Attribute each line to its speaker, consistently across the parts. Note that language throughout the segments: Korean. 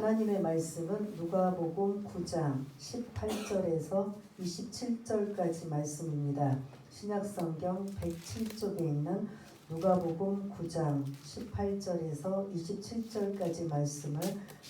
Speaker 1: 하나님의 말씀은 누가복음 9장 18절에서 27절까지 말씀입니다. 신약성경 107쪽에 있는 누가복음 9장 18절에서 27절까지 말씀을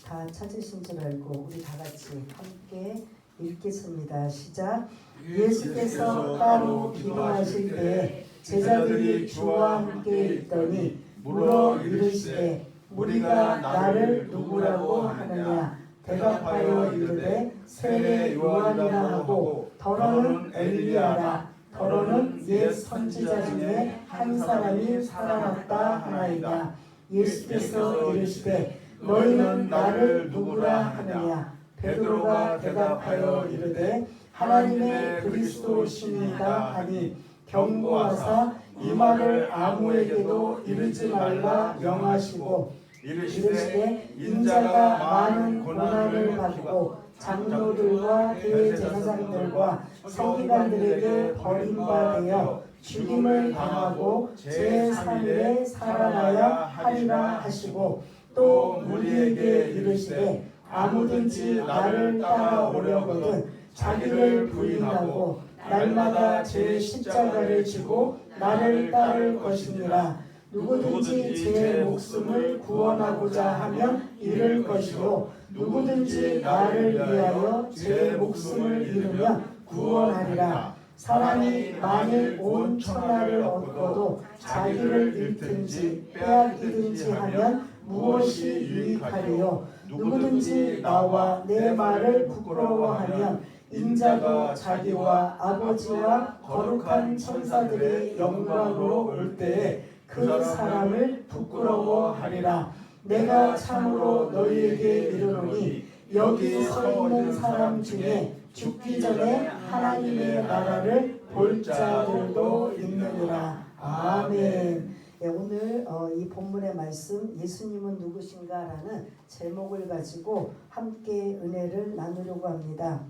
Speaker 1: 다 찾으신 줄 알고 우리 다 같이 함께 읽겠습니다. 시작. 예수께서 따로 기도하실 때에 제자들이 주와 함께 있더니 물어 이르시되 무리가 나를 누구라고 하느냐. 대답하여 이르되 세례 요한이라 하고 더러는 엘리야라 더러는 옛 선지자 중에 한 사람이 살아났다 하나이다. 예수께서 이르시되 너희는 나를 누구라 하느냐. 베드로가 대답하여 이르되 하나님의 그리스도시니이다 하니 경고하사 이 말을 아무에게도 이르지 말라 명하시고 이르시되 인자가 많은 고난을 받고 장로들과 대제사장들과 서기관들에게 버림받아 죽임을 당하고 제3일에 살아나야 하리라 하시고 또 무리에게 이르시되 아무든지 나를 따라오려거든 자기를 부인하고 날마다 제 십자가를 지고 나를 따를 것이니라. 누구든지 제 목숨을 구원하고자 하면 잃을 것이요 누구든지 나를 위하여 제 목숨을 잃으면 구원하리라. 사람이 만일 온 천하를 얻고도 자기를 잃든지 빼앗기든지 하면 무엇이 유익하리요. 누구든지 나와 내 말을 부끄러워하면 인자가 자기와 아버지와 거룩한 천사들의 영광으로 올 때에 그 사람을 부끄러워하리라. 내가 참으로 너희에게 이르노니 여기 서 있는 사람 중에 죽기 전에 하나님의 나라를 볼 자들도 있느니라. 아멘. 네, 오늘 이 본문의 말씀 예수님은 누구신가라는 제목을 가지고 함께 은혜를 나누려고 합니다.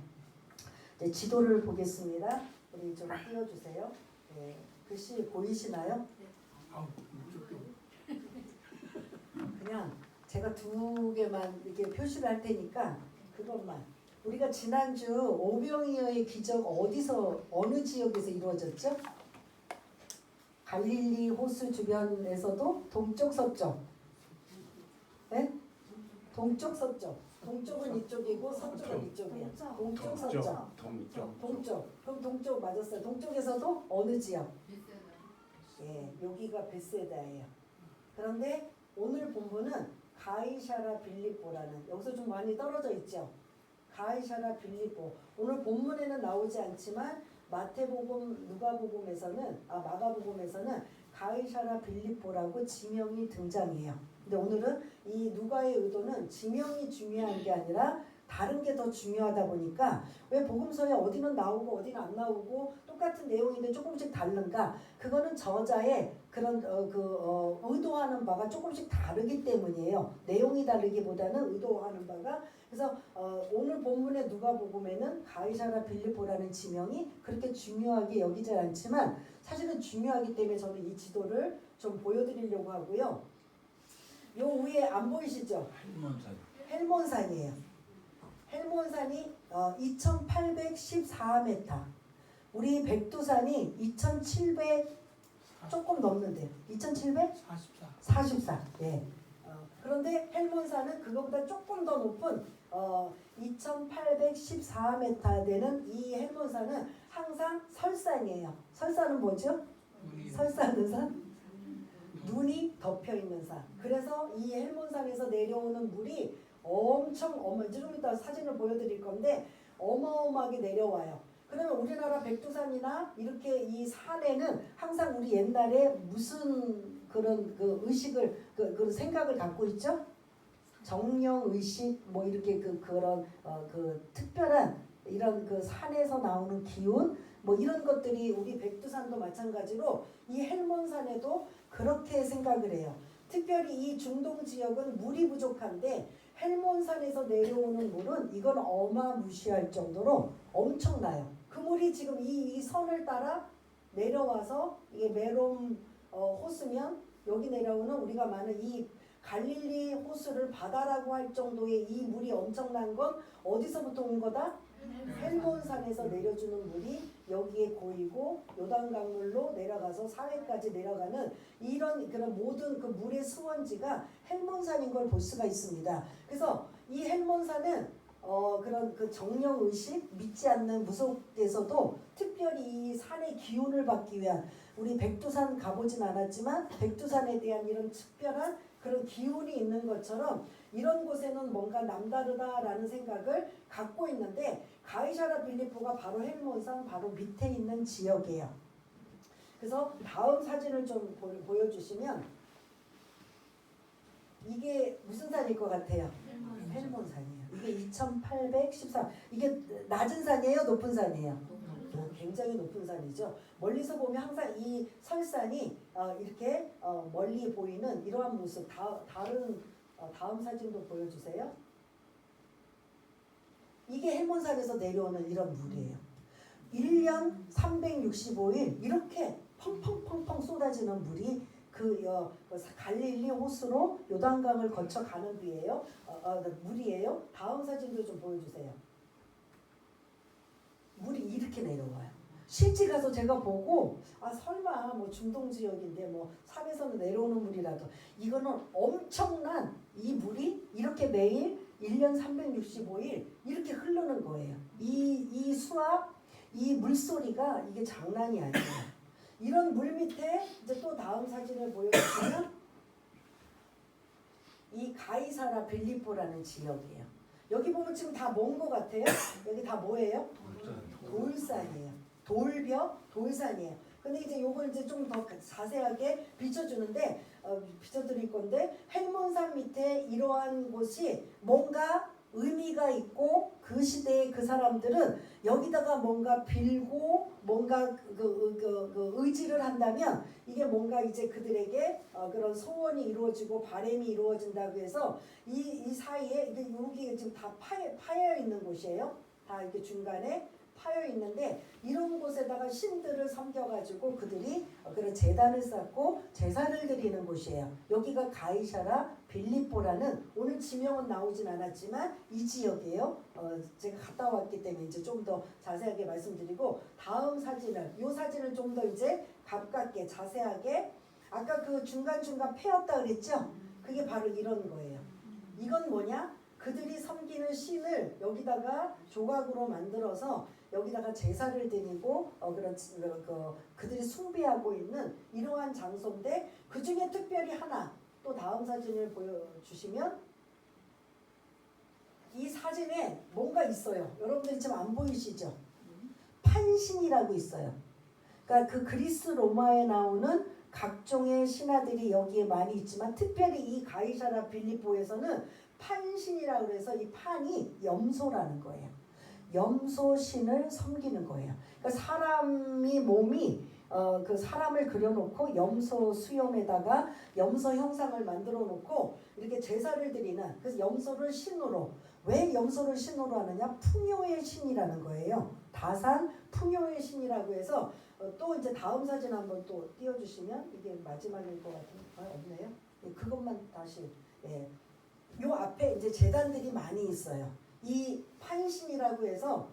Speaker 1: 네, 지도를 보겠습니다. 우리 좀 띄워주세요. 네, 글씨 보이시나요? 그냥 제가 두 개만 이렇게 표시를 할 테니까 그것만. 우리가 지난주 오병이어의 기적 어디서 어느 지역에서 이루어졌죠? 갈릴리 호수 주변에서도 동쪽 서쪽. 네? 동쪽 서쪽. 동쪽은 이쪽이고 서쪽은 이쪽이에요. 동쪽 서쪽. 동쪽. 그럼 동쪽 맞았어요. 동쪽에서도 어느 지역? 예, 여기가 베세다예요. 그런데 오늘 본문은 가이사랴 빌립보라는, 여기서 좀 많이 떨어져 있죠. 가이사랴 빌립보. 오늘 본문에는 나오지 않지만 마태복음, 마가복음에서는 가이사랴 빌립보라고 지명이 등장해요. 근데 오늘은 이 누가의 의도는 지명이 중요한 게 아니라 다른 게 더 중요하다 보니까 왜 복음서에 어디는 나오고 어디는 안 나오고 똑같은 내용인데 조금씩 다른가? 그거는 저자의 그런 의도하는 바가 조금씩 다르기 때문이에요. 내용이 다르기보다는 의도하는 바가. 그래서 오늘 본문의 누가복음에는 가이사랴 빌립보라는 지명이 그렇게 중요하게 여기지 않지만 사실은 중요하기 때문에 저는 이 지도를 좀 보여드리려고 하고요. 요 위에 안 보이시죠? 헬몬산이에요. 헬몬산이 2814m. 우리 백두산이 2700 조금 넘는데요. 2744. 예. 그런데 헬몬산은 그거보다 조금 더 높은 2814m 되는 이 헬몬산은 항상 설산이에요. 설산은 뭐죠? 설산은 산? 눈이 덮여 있는 산. 그래서 이 헬몬산에서 내려오는 물이 좀 이따 사진을 보여드릴 건데 어마어마하게 내려와요. 그러면 우리나라 백두산이나 이렇게 이 산에는 항상 우리 옛날에 무슨 그런 그 의식을 그 생각을 갖고 있죠? 정령 의식 뭐 이렇게 그런 특별한 이런 그 산에서 나오는 기운 뭐 이런 것들이 우리 백두산도 마찬가지로 이 헬몬산에도 그렇게 생각을 해요. 특별히 이 중동 지역은 물이 부족한데 헬몬산에서 내려오는 물은 이건 어마무시할 정도로 엄청나요. 그 물이 지금 이 선을 따라 내려와서 이게 메롬 호수면 여기 내려오는 우리가 많은 이 갈릴리 호수를 바다라고 할 정도의 이 물이 엄청난 건 어디서부터 온 거다? 헬몬산에서 내려주는 물이 여기에 고이고 요단강물로 내려가서 사해까지 내려가는 이런 그런 모든 그 물의 수원지가 헬몬산인 걸 볼 수가 있습니다. 그래서 이 헬몬산은 그런 그 정령 의식 믿지 않는 무속에서도 특별히 이 산의 기운을 받기 위한 우리 백두산 가보진 않았지만 백두산에 대한 이런 특별한 그런 기운이 있는 것처럼 이런 곳에는 뭔가 남다르다라는 생각을 갖고 있는데 가이사라 빌립보가 바로 헬몬산 바로 밑에 있는 지역이에요. 그래서 다음 사진을 좀 보여주시면 이게 무슨 산일 것 같아요? 헬몬산이에요. 이게 2813. 이게 낮은 산이에요? 높은 산이에요? 굉장히 높은 산이죠. 멀리서 보면 항상 이 설산이 이렇게 멀리 보이는 이러한 모습. 다음 사진도 보여주세요. 이게 헬몬산에서 내려오는 이런 물이에요. 1년 365일 이렇게 펑펑펑펑 쏟아지는 물이 그 갈릴리 호수로 요단강을 거쳐 가는 물이에요. 다음 사진도 좀 보여주세요. 물이 이렇게 내려와요. 실제 가서 제가 보고 설마 뭐 중동 지역인데 뭐 산에서는 내려오는 물이라도 이거는 엄청난 이 물이 이렇게 매일 1년 365일 이렇게 흐르는 거예요. 이 수압, 이 물소리가 이게 장난이 아니에요. 이런 물 밑에 이제 또 다음 사진을 보여주시면 이 가이사라 빌립보라는 지역이에요. 여기 보면 지금 다 뭔 것 같아요? 여기 다 뭐예요? 돌산이에요. 돌벽, 돌산이에요. 근데 이제 요걸 이제 좀 더 자세하게 비춰주는데 비춰드릴 건데 헬몬산 밑에 이러한 곳이 뭔가 의미가 있고 그 시대의 그 사람들은 여기다가 뭔가 빌고 뭔가 그 의지를 한다면 이게 뭔가 이제 그들에게 그런 소원이 이루어지고 바람이 이루어진다고 해서 이 사이에 이게 여기 지금 다 파여 있는 곳이에요. 다 이렇게 중간에 파여 있는데 이런 곳에다가 신들을 섬겨가지고 그들이 그런 제단을 쌓고 제사를 드리는 곳이에요. 여기가 가이사라 빌립보라는 오늘 지명은 나오진 않았지만 이 지역이에요. 제가 갔다 왔기 때문에 이제 좀 더 자세하게 말씀드리고 다음 사진을 이 사진을 좀 더 이제 가깝게 자세하게 아까 그 중간중간 패였다 그랬죠? 그게 바로 이런 거예요. 이건 뭐냐? 그들이 섬기는 신을 여기다가 조각으로 만들어서 여기다가 제사를 드리고 그들이 숭배하고 있는 이러한 장소인데 그 중에 특별히 하나 또 다음 사진을 보여주시면 이 사진에 뭔가 있어요. 여러분들이 지금 안 보이시죠? 판신이라고 있어요. 그러니까 그 그리스 로마에 나오는 각종의 신하들이 여기에 많이 있지만 특별히 이 가이사라 빌립보에서는 판신이라고 해서 이 판이 염소라는 거예요. 염소신을 섬기는 거예요. 그러니까 사람이 몸이 그 사람을 그려놓고 염소 수염에다가 염소 형상을 만들어 놓고 이렇게 제사를 드리는 그래서 염소를 신으로 왜 염소를 신으로 하느냐? 풍요의 신이라는 거예요. 다산 풍요의 신이라고 해서 또 이제 다음 사진 한번 또 띄워주시면 이게 마지막일 것 같은데 없네요. 그것만 다시 요 앞에 이제 제단들이 많이 있어요. 이 판신이라고 해서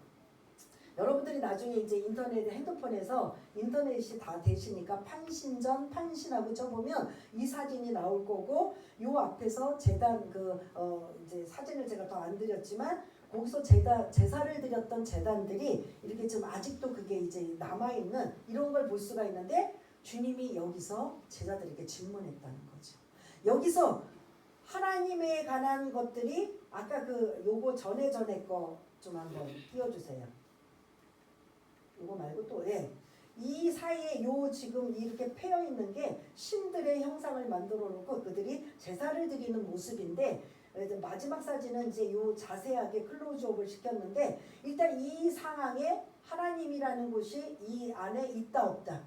Speaker 1: 여러분들이 나중에 이제 인터넷 핸드폰에서 인터넷이 다 되시니까 판신전 판신하고 쳐보면 이 사진이 나올 거고 요 앞에서 제단 이제 사진을 제가 더 안 드렸지만 거기서 제사를 드렸던 제단들이 이렇게 좀 아직도 그게 이제 남아 있는 이런 걸 볼 수가 있는데 주님이 여기서 제자들에게 질문했다는 거죠. 여기서 하나님에 관한 것들이 아까 요거 전에 거 좀 한번 띄워주세요. 요거 말고 또 이 사이에 요 지금 이렇게 패여 있는 게 신들의 형상을 만들어 놓고 그들이 제사를 드리는 모습인데 마지막 사진은 이제 요 자세하게 클로즈업을 시켰는데 일단 이 상황에 하나님이라는 곳이 이 안에 있다 없다?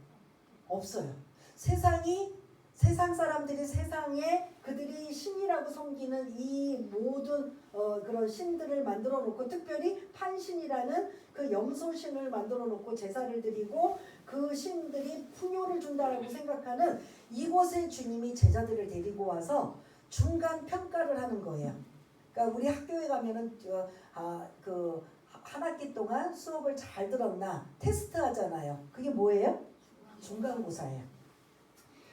Speaker 1: 없어요. 세상 사람들이 세상에 그들이 신이라고 섬기는 이 모든 그런 신들을 만들어 놓고 특별히 판신이라는 그 염소신을 만들어 놓고 제사를 드리고 그 신들이 풍요를 준다라고 생각하는 이곳에 주님이 제자들을 데리고 와서 중간 평가를 하는 거예요. 그러니까 우리 학교에 가면은 그 한 학기 동안 수업을 잘 들었나 테스트 하잖아요. 그게 뭐예요? 중간고사예요.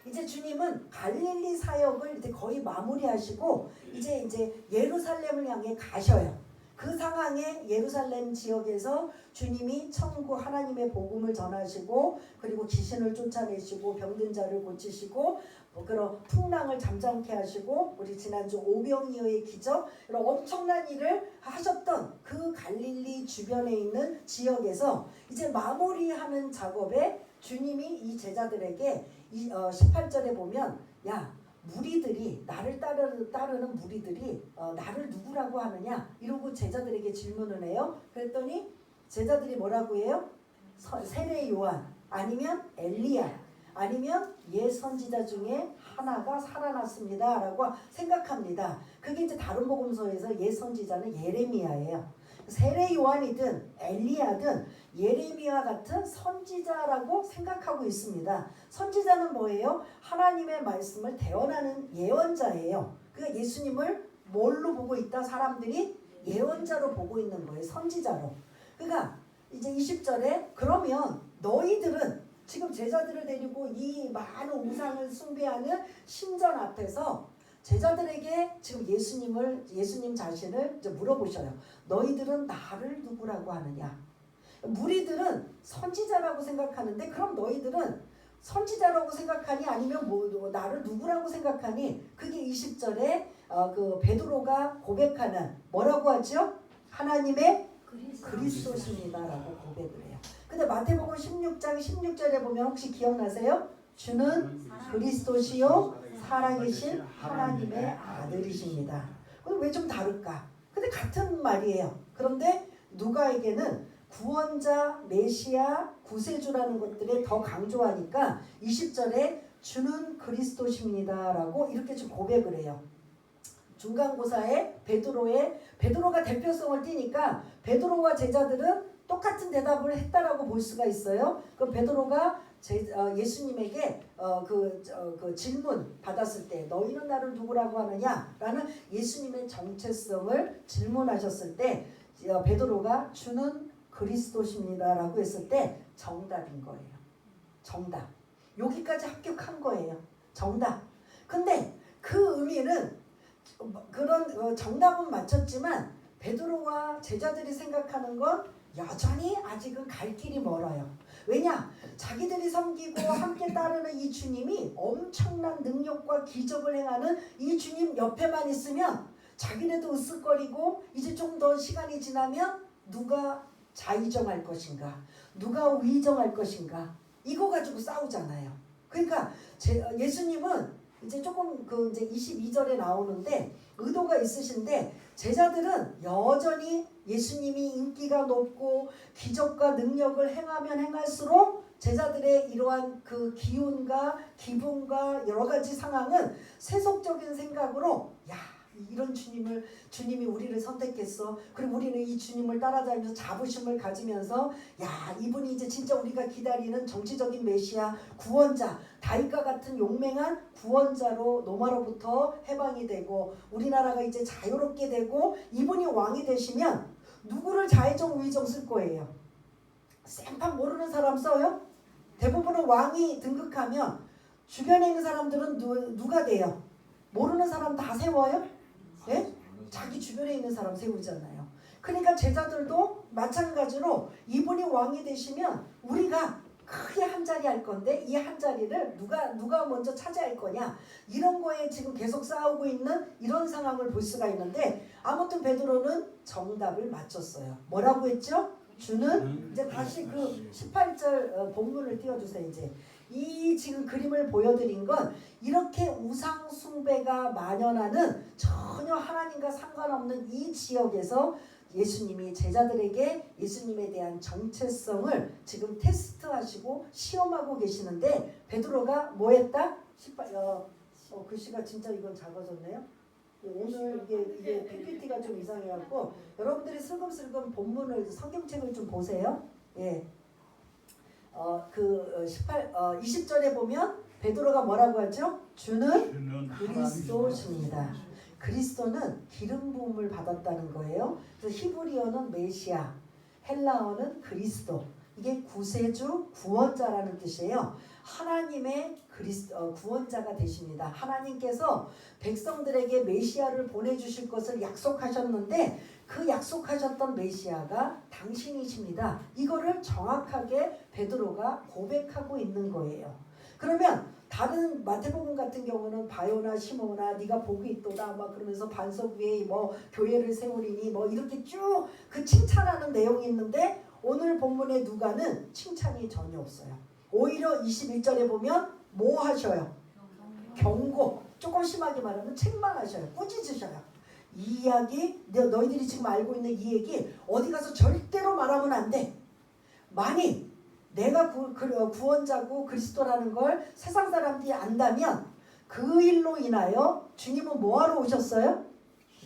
Speaker 1: 이제 주님은 갈릴리 사역을 이제 거의 마무리하시고 이제 예루살렘을 향해 가셔요. 그 상황에 예루살렘 지역에서 주님이 천국 하나님의 복음을 전하시고 그리고 귀신을 쫓아내시고 병든 자를 고치시고 그런 풍랑을 잠잠케 하시고 우리 지난주 오병이어의 기적 이런 엄청난 일을 하셨던 그 갈릴리 주변에 있는 지역에서 이제 마무리하는 작업에 주님이 이 제자들에게 18절에 보면 야 무리들이 나를 따르는 무리들이 나를 누구라고 하느냐 이러고 제자들에게 질문을 해요. 그랬더니 제자들이 뭐라고 해요? 세례 요한 아니면 엘리야 아니면 옛 선지자 중에 하나가 살아났습니다 라고 생각합니다. 그게 이제 다른 복음서에서 옛 선지자는 예레미야예요. 세례 요한이든 엘리야든 예레미야 같은 선지자라고 생각하고 있습니다. 선지자는 뭐예요? 하나님의 말씀을 대언하는 예언자예요. 그러니까 예수님을 뭘로 보고 있다? 사람들이 예언자로 보고 있는 거예요. 선지자로. 그러니까 이제 20절에 그러면 너희들은 지금 제자들을 데리고 이 많은 우상을 숭배하는 신전 앞에서 제자들에게 지금 예수님 자신을 이제 물어보셔요. 너희들은 나를 누구라고 하느냐? 무리들은 선지자라고 생각하는데 그럼 너희들은 선지자라고 생각하니 아니면 나를 누구라고 생각하니? 그게 20절에 그 베드로가 고백하는 뭐라고 하죠? 하나님의 그리스도십니다라고 고백을 해요. 근데 마태복음 16장 16절에 보면 혹시 기억나세요? 주는 그리스도시요 살아계신 하나님의 아들이십니다. 그럼 왜 좀 다를까? 근데 같은 말이에요. 그런데 누가에게는 구원자, 메시아, 구세주라는 것들에 더 강조하니까 20절에 주는 그리스도십니다라고 이렇게 좀 고백을 해요. 중간고사에 베드로가 대표성을 띠니까 베드로와 제자들은 똑같은 대답을 했다라고 볼 수가 있어요. 그럼 베드로가 예수님에게 그 질문 받았을 때 너희는 나를 누구라고 하느냐라는 예수님의 정체성을 질문하셨을 때 베드로가 주는 그리스도십니다라고 했을 때 정답인 거예요. 정답. 여기까지 합격한 거예요. 정답. 근데 그 의미는 그런 정답은 맞췄지만 베드로와 제자들이 생각하는 건 여전히 아직은 갈 길이 멀어요. 왜냐? 자기들이 섬기고 함께 따르는 이 주님이 엄청난 능력과 기적을 행하는 이 주님 옆에만 있으면 자기네도 으쓱거리고 이제 좀 더 시간이 지나면 누가 자의정할 것인가? 누가 위정할 것인가? 이거 가지고 싸우잖아요. 그러니까 예수님은 이제 조금 이제 22절에 나오는데 의도가 있으신데 제자들은 여전히 예수님이 인기가 높고 기적과 능력을 행하면 행할수록 제자들의 이러한 그 기운과 기분과 여러 가지 상황은 세속적인 생각으로 야 이런 주님이 우리를 선택했어. 그리고 우리는 이 주님을 따라다니면서 자부심을 가지면서 야 이분이 이제 진짜 우리가 기다리는 정치적인 메시아 구원자 다윗과 같은 용맹한 구원자로 로마로부터 해방이 되고 우리나라가 이제 자유롭게 되고 이분이 왕이 되시면 누구를 자의정 우의정 쓸 거예요? 생판 모르는 사람 써요? 대부분은 왕이 등극하면 주변에 있는 사람들은 누가 돼요? 모르는 사람 다 세워요? 네? 자기 주변에 있는 사람 세우잖아요. 그러니까 제자들도 마찬가지로 이분이 왕이 되시면 우리가 크게 한 자리 할 건데 이 한 자리를 누가 먼저 차지할 거냐 이런 거에 지금 계속 싸우고 있는 이런 상황을 볼 수가 있는데 아무튼 베드로는 정답을 맞췄어요. 뭐라고 했죠? 주는 이제 다시 그 18절 본문을 띄워주세요. 이제 이 지금 그림을 보여드린 건 이렇게 우상 숭배가 만연하는 전혀 하나님과 상관없는 이 지역에서 예수님이 제자들에게 예수님에 대한 정체성을 지금 테스트하시고 시험하고 계시는데 베드로가 뭐 했다? 글씨가 진짜 이건 작아졌네요. 오늘 이게 PPT가 좀 이상해갖고 여러분들이 슬금슬금 본문을 성경책을 좀 보세요. 예. 20절에 보면 베드로가 뭐라고 하죠? 주는
Speaker 2: 주는
Speaker 1: 그리스도십니다. 그리스도는 기름 부음을 받았다는 거예요. 그래서 히브리어는 메시아, 헬라어는 그리스도. 이게 구세주, 구원자라는 뜻이에요. 하나님의 구원자가 되십니다. 하나님께서 백성들에게 메시아를 보내주실 것을 약속하셨는데 그 약속하셨던 메시아가 당신이십니다. 이거를 정확하게 베드로가 고백하고 있는 거예요. 그러면 다른 마태복음 같은 경우는 바요나 시모나 네가 복이 있도다 막 그러면서 반석 위에 뭐 교회를 세우리니 뭐 이렇게 쭉 그 칭찬하는 내용이 있는데 오늘 본문의 누가는 칭찬이 전혀 없어요. 오히려 21절에 보면 뭐 하셔요? 경고. 조금 심하게 말하면 책망하셔요. 꾸짖으셔요. 이 이야기 너희들이 지금 알고 있는 이 얘기 어디 가서 절대로 말하면 안 돼. 만일 내가 구원자고 그리스도라는 걸 세상 사람들이 안다면 그 일로 인하여 주님은 뭐하러 오셨어요?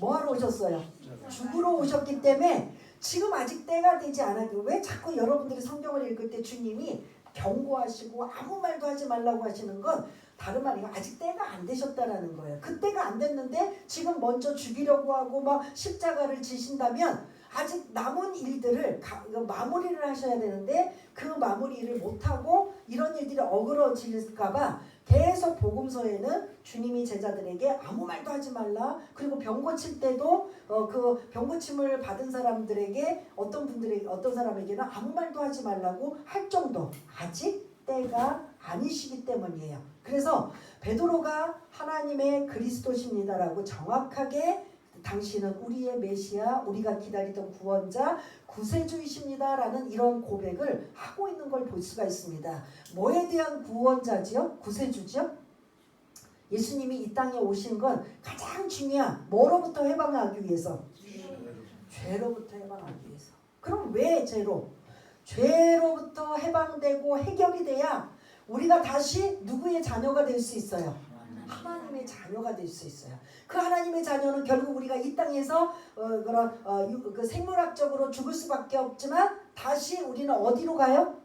Speaker 1: 뭐하러 오셨어요? 죽으러 오셨기 때문에 지금 아직 때가 되지 않았고 왜 자꾸 여러분들이 성경을 읽을 때 주님이 경고하시고 아무 말도 하지 말라고 하시는 건 다른 말이에요. 아직 때가 안 되셨다라는 거예요. 그 때가 안 됐는데 지금 먼저 죽이려고 하고 막 십자가를 지신다면 아직 남은 일들을 마무리를 하셔야 되는데 그 마무리를 못하고 이런 일들이 어그러질까봐 계속 복음서에는 주님이 제자들에게 아무 말도 하지 말라. 그리고 병 고칠 때도 그 병 고침을 받은 사람들에게 어떤 사람에게는 아무 말도 하지 말라고 할 정도. 아직 때가 아니시기 때문이에요. 그래서 베드로가 하나님의 그리스도십니다라고 정확하게 당신은 우리의 메시아, 우리가 기다리던 구원자, 구세주이십니다라는 이런 고백을 하고 있는 걸 볼 수가 있습니다. 뭐에 대한 구원자지요? 구세주지요? 예수님이 이 땅에 오신 건 가장 중요한 뭐로부터 해방하기 위해서? 죄로부터 해방하기 위해서. 그럼 왜 죄로? 죄로부터 해방되고 해결이 돼야 우리가 다시 누구의 자녀가 될 수 있어요? 하나님의 자녀가 될 수 있어요. 그 하나님의 자녀는 결국 우리가 이 땅에서 그 생물학적으로 죽을 수밖에 없지만 다시 우리는 어디로 가요?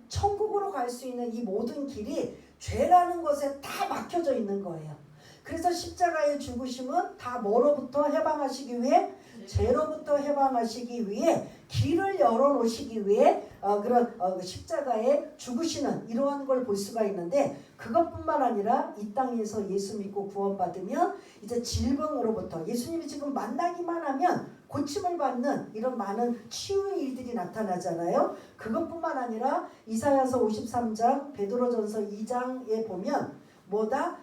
Speaker 1: 천국으로 갈 수 있는 이 모든 길이 죄라는 것에 다 막혀져 있는 거예요. 그래서 십자가의 죽으심은 다 뭐로부터 해방하시기 위해? 죄로부터 해방하시기 위해 길을 열어놓으시기 위해 십자가에 죽으시는 이러한 걸 볼 수가 있는데 그것뿐만 아니라 이 땅에서 예수 믿고 구원받으면 이제 질병으로부터 예수님이 지금 만나기만 하면 고침을 받는 이런 많은 치유의 일들이 나타나잖아요. 그것뿐만 아니라 이사야서 53장 베드로전서 2장에 보면 뭐다?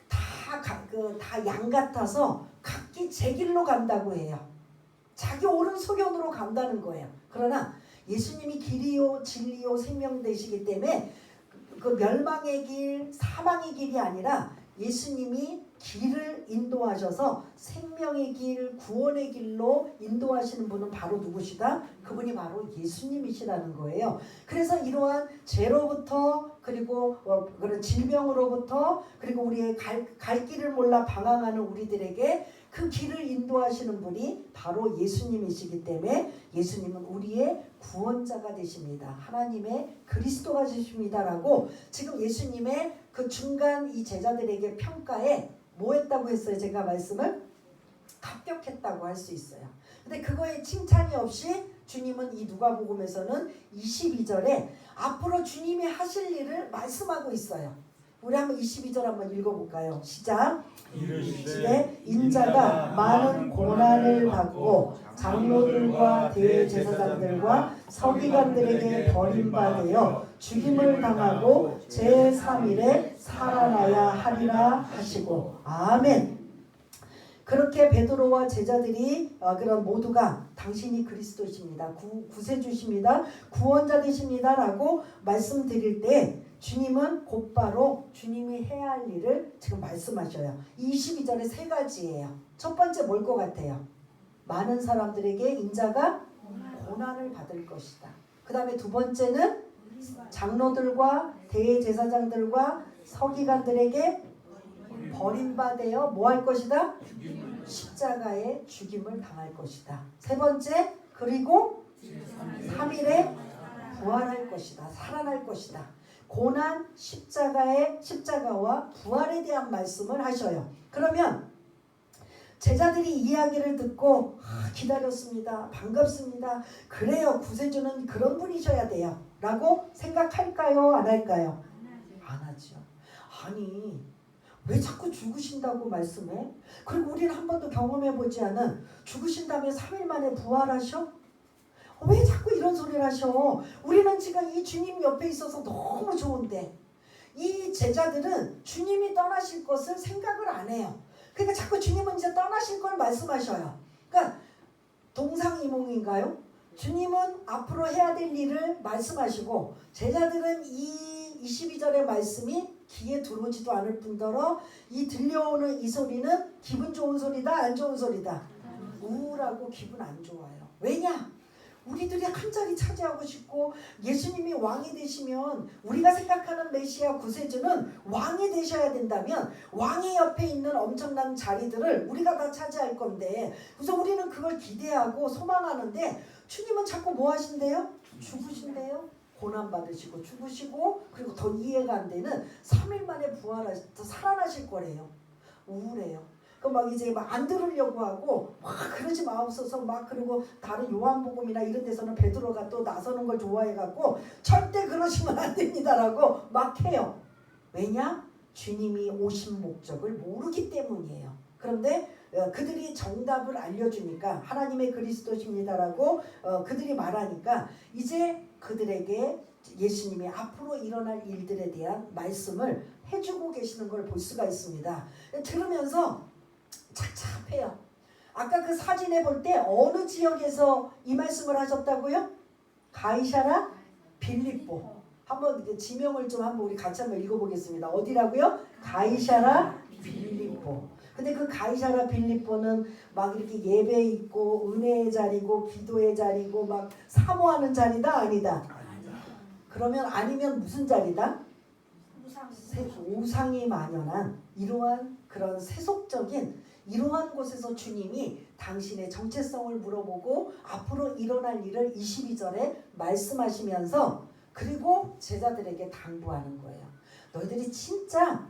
Speaker 1: 다 양 같아서 각기 제 길로 간다고 해요. 자기 옳은 소견으로 간다는 거예요. 그러나 예수님이 길이요 진리요 생명 되시기 때문에 그 멸망의 길, 사망의 길이 아니라 예수님이 길을 인도하셔서 생명의 길, 구원의 길로 인도하시는 분은 바로 누구시다? 그분이 바로 예수님이시라는 거예요. 그래서 이러한 죄로부터 그리고 그런 질병으로부터 그리고 우리의 갈 길을 몰라 방황하는 우리들에게 그 길을 인도하시는 분이 바로 예수님이시기 때문에 예수님은 우리의 구원자가 되십니다. 하나님의 그리스도가 되십니다라고 지금 예수님의 그 중간 이 제자들에게 평가에 뭐 했다고 했어요? 제가 말씀을 합격했다고 할 수 있어요. 근데 그거에 칭찬이 없이 주님은 이 누가복음에서는 22절에 앞으로 주님이 하실 일을 말씀하고 있어요. 우리 한번 22절 한번 읽어볼까요? 시작. 이르시되 인자가 많은 고난을 받고 장로들과 대제사장들과 서기관들에게 버림받아 죽임을 당하고 제3일에 살아나야 하리라 하시고 아멘. 그렇게 베드로와 제자들이 그런 모두가 당신이 그리스도십니다. 구세주십니다. 구원자 되십니다라고 말씀드릴 때 주님은 곧바로 주님이 해야 할 일을 지금 말씀하셔요. 22절에 세 가지예요. 첫 번째 뭘 것 같아요? 많은 사람들에게 인자가 고난을 받을 것이다. 그 다음에 두 번째는 장로들과 대제사장들과 서기관들에게 버림받아 뭐 할 것이다? 십자가에 죽임을 당할 것이다. 세 번째 그리고 3일에 부활할 것이다. 살아날 것이다. 고난, 십자가와 부활에 대한 말씀을 하셔요. 그러면 제자들이 이야기를 듣고 기다렸습니다. 반갑습니다. 그래요. 구세주는 그런 분이셔야 돼요. 라고 생각할까요? 안 할까요? 안 하죠. 아니 왜 자꾸 죽으신다고 말씀해? 그리고 우리는 한 번도 경험해보지 않은 죽으신 다음에 3일 만에 부활하셔? 왜 자꾸 이런 소리를 하셔? 우리는 지금 이 주님 옆에 있어서 너무 좋은데 이 제자들은 주님이 떠나실 것을 생각을 안 해요. 그러니까 자꾸 주님은 이제 떠나실 걸 말씀하셔요. 그러니까 동상이몽인가요? 주님은 앞으로 해야 될 일을 말씀하시고 제자들은 이 22절의 말씀이 귀에 들어오지도 않을 뿐더러 이 들려오는 이 소리는 기분 좋은 소리다 안 좋은 소리다? 우울하고 기분 안 좋아요. 왜냐? 우리들이 한 자리 차지하고 싶고 예수님이 왕이 되시면 우리가 생각하는 메시아 구세주는 왕이 되셔야 된다면 왕의 옆에 있는 엄청난 자리들을 우리가 다 차지할 건데 그래서 우리는 그걸 기대하고 소망하는데 주님은 자꾸 뭐 하신대요? 죽으신대요. 고난받으시고 죽으시고 그리고 더 이해가 안 되는 3일 만에 부활하셔서 살아나실 거래요. 우울해요. 막 이제 막 안 들으려고 하고 막 그러지 마옵소서 막 그리고 다른 요한복음이나 이런 데서는 베드로가 또 나서는 걸 좋아해갖고 절대 그러시면 안 됩니다라고 막 해요. 왜냐? 주님이 오신 목적을 모르기 때문이에요. 그런데 그들이 정답을 알려주니까 하나님의 그리스도십니다라고 그들이 말하니까 이제 그들에게 예수님이 앞으로 일어날 일들에 대한 말씀을 해주고 계시는 걸 볼 수가 있습니다. 들으면서 착잡해요. 아까 그 사진에 볼 때 어느 지역에서 이 말씀을 하셨다고요? 가이사라 빌립보. 한번 지명을 좀 한번 우리 같이 한번 읽어보겠습니다. 어디라고요? 가이사라 빌립보. 근데 그 가이사라 빌립보는 막 이렇게 예배 있고 은혜의 자리고 기도의 자리고 막 사모하는 자리다 아니다? 그러면 아니면 무슨 자리다? 우상이 만연한 이러한 그런 세속적인 이러한 곳에서 주님이 당신의 정체성을 물어보고 앞으로 일어날 일을 22절에 말씀하시면서 그리고 제자들에게 당부하는 거예요. 너희들이 진짜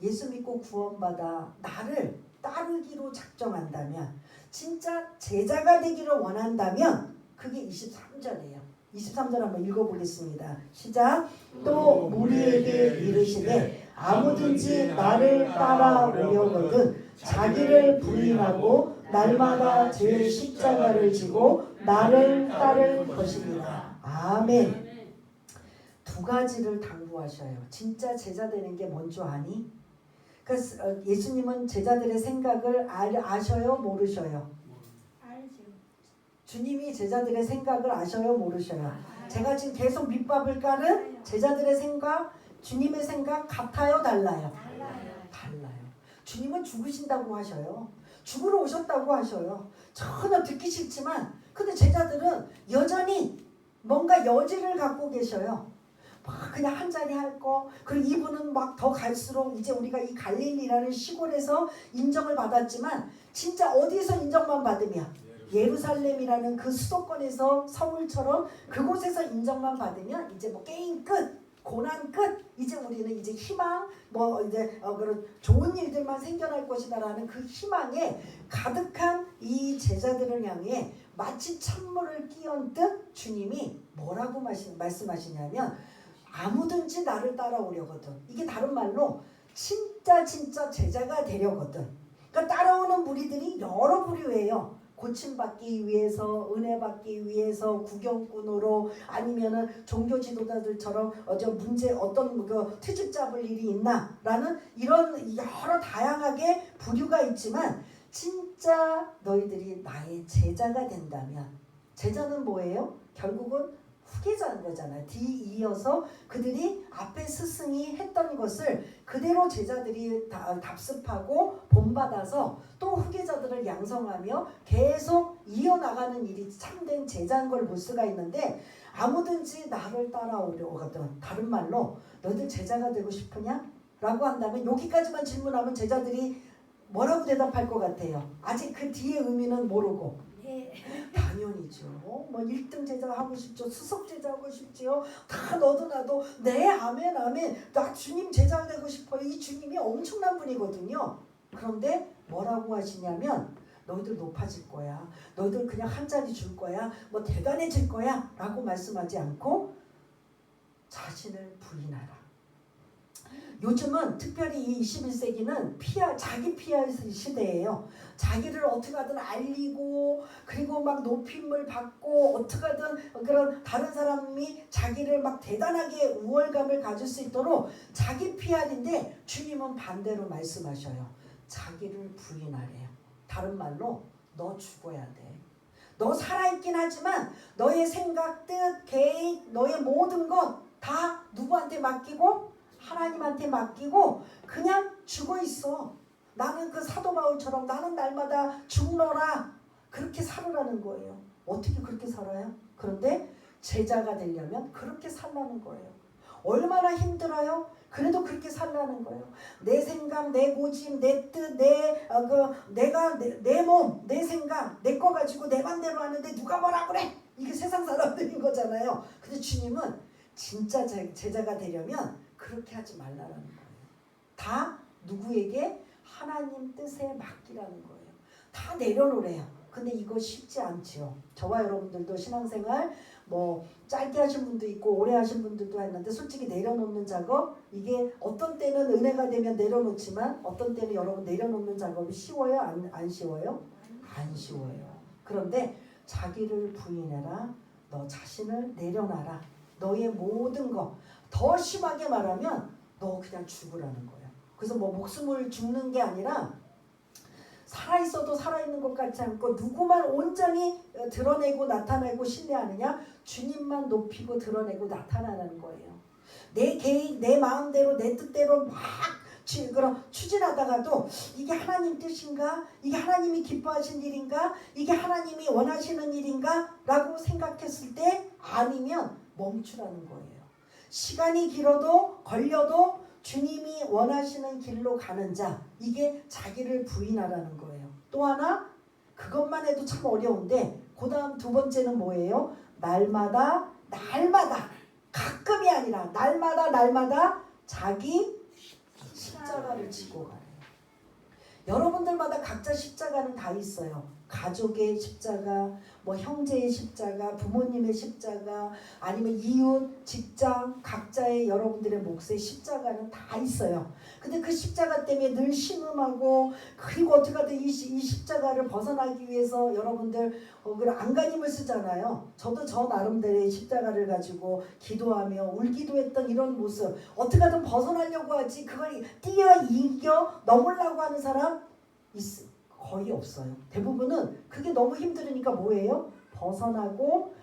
Speaker 1: 예수 믿고 구원받아 나를 따르기로 작정한다면 진짜 제자가 되기를 원한다면 그게 23절이에요. 23절 한번 읽어보겠습니다. 시작. 또 무리에게 이르시되 아무든지 나를 따라오려거든 자기를 부인하고 날마다 제 십자가를 지고 나를 따를 것이니라. 아멘. 두 가지를 당부하셔요. 진짜 제자 되는 게 뭔지 아니? 그러니까 예수님은 제자들의 생각을 아셔요? 모르셔요?
Speaker 2: 알죠.
Speaker 1: 주님이 제자들의 생각을 아셔요? 모르셔요? 제가 지금 계속 밑밥을 까는 제자들의 생각, 주님의 생각 같아요? 달라요? 달라요. 주님은 죽으신다고 하셔요. 죽으러 오셨다고 하셔요. 전혀 듣기 싫지만 근데 제자들은 여전히 뭔가 여지를 갖고 계셔요. 막 그냥 한 자리 할 거. 그리고 이분은 막 더 갈수록 이제 우리가 이 갈릴리라는 시골에서 인정을 받았지만 진짜 어디에서 인정만 받으면 예루살렘이라는 그 수도권에서 서울처럼 그곳에서 인정만 받으면 이제 뭐 게임 끝, 고난 끝. 이제 우리는 이제 희망, 뭐 이제 그런 좋은 일들만 생겨날 것이다라는 그 희망에 가득한 이 제자들을 향해 마치 찬물을 끼얹듯 주님이 뭐라고 말씀하시냐면 아무든지 나를 따라오려거든. 이게 다른 말로 진짜 제자가 되려거든. 그러니까 따라오는 무리들이 여러 부류예요. 고침받기 위해서, 은혜 받기 위해서, 구경꾼으로 아니면은 종교 지도자들처럼 문제 어떤 그 트집 잡을 일이 있나라는 이런 여러 다양하게 부류가 있지만 진짜 너희들이 나의 제자가 된다면 제자는 뭐예요? 결국은 후계자인 거잖아요. 뒤이어서 그들이 앞에 스승이 했던 것을 그대로 제자들이 답습하고 본받아서 또 후계자들을 양성하며 계속 이어나가는 일이 참된 제자인 걸 볼 수가 있는데 아무든지 나를 따라오려거든. 다른 말로 너희들 제자가 되고 싶으냐? 라고 한다면 여기까지만 질문하면 제자들이 뭐라고 대답할 것 같아요? 아직 그 뒤에 의미는 모르고 당연히 마음이죠. 뭐 1등 제자 하고 싶죠. 수석 제자 하고 싶지요. 다 너도 나도 네 아멘 아멘 나 주님 제자 되고 싶어요. 이 주님이 엄청난 분이거든요. 그런데 뭐라고 하시냐면 너희들 높아질 거야. 너희들 그냥 한 자리 줄 거야. 뭐 대단해질 거야 라고 말씀하지 않고 자신을 부인하라. 요즘은 특별히 이 21세기는 자기 PR 시대예요. 자기를 어떻게 하든 알리고 그리고 막 높임을 받고 어떻게 하든 그런 다른 사람이 자기를 막 대단하게 우월감을 가질 수 있도록 자기 PR인데 주님은 반대로 말씀하셔요. 자기를 부인하래요. 다른 말로 너 죽어야 돼. 너 살아있긴 하지만 너의 생각, 뜻, 계획, 너의 모든 것 다 누구한테 맡기고 하나님한테 맡기고 그냥 죽어 있어. 나는 그 사도 바울처럼 나는 날마다 죽노라 그렇게 살으라는 거예요. 어떻게 그렇게 살아요? 그런데 제자가 되려면 그렇게 살라는 거예요. 얼마나 힘들어요? 그래도 그렇게 살라는 거예요. 내 생각, 내 고집, 내 뜻, 내 몸, 내 생각, 내 거 가지고 내 맘대로 하는데 누가 뭐라 그래? 이게 세상 사람들인 거잖아요. 근데 주님은 진짜 제자가 되려면 그렇게 하지 말라는 거예요. 다 누구에게? 하나님 뜻에 맡기라는 거예요. 다 내려놓으래요. 근데 이거 쉽지 않죠. 저와 여러분들도 신앙생활 뭐 짧게 하신 분도 있고 오래 하신 분들도 했는데 솔직히 내려놓는 작업 이게 어떤 때는 은혜가 되면 내려놓지만 어떤 때는 여러분 내려놓는 작업이 쉬워요? 안 쉬워요? 안 쉬워요. 그런데 자기를 부인해라. 너 자신을 내려놔라. 너의 모든 거 더 심하게 말하면 너 그냥 죽으라는 거예요. 그래서 뭐 목숨을 죽는 게 아니라 살아있어도 살아있는 것 같지 않고 누구만 온전히 드러내고 나타내고 신뢰하느냐? 주님만 높이고 드러내고 나타나는 거예요. 내 계획, 내 마음대로 내 뜻대로 막 그럼 추진하다가도 이게 하나님 뜻인가? 이게 하나님이 기뻐하신 일인가? 이게 하나님이 원하시는 일인가? 라고 생각했을 때 아니면 멈추라는 거예요. 시간이 길어도 걸려도 주님이 원하시는 길로 가는 자, 이게 자기를 부인하라는 거예요. 또 하나 그것만 해도 참 어려운데 그 다음 두 번째는 뭐예요? 날마다 가끔이 아니라 날마다 자기 십자가를 지고 가래요. 여러분들마다 각자 십자가는 다 있어요. 가족의 십자가, 뭐 형제의 십자가, 부모님의 십자가, 아니면 이웃, 직장, 각자의 여러분들의 몫의 십자가는 다 있어요. 근데 그 십자가 때문에 늘 신음하고 그리고 어떻게 하든 이 십자가를 벗어나기 위해서 여러분들 안간힘을 쓰잖아요. 저도 저 나름대로의 십자가를 가지고 기도하며 울기도 했던 이런 모습 어떻게 하든 벗어나려고 하지 그걸 이겨 넘으려고 하는 사람 거의 없어요. 대부분은 그게 너무 힘들으니까 뭐예요? 벗어나고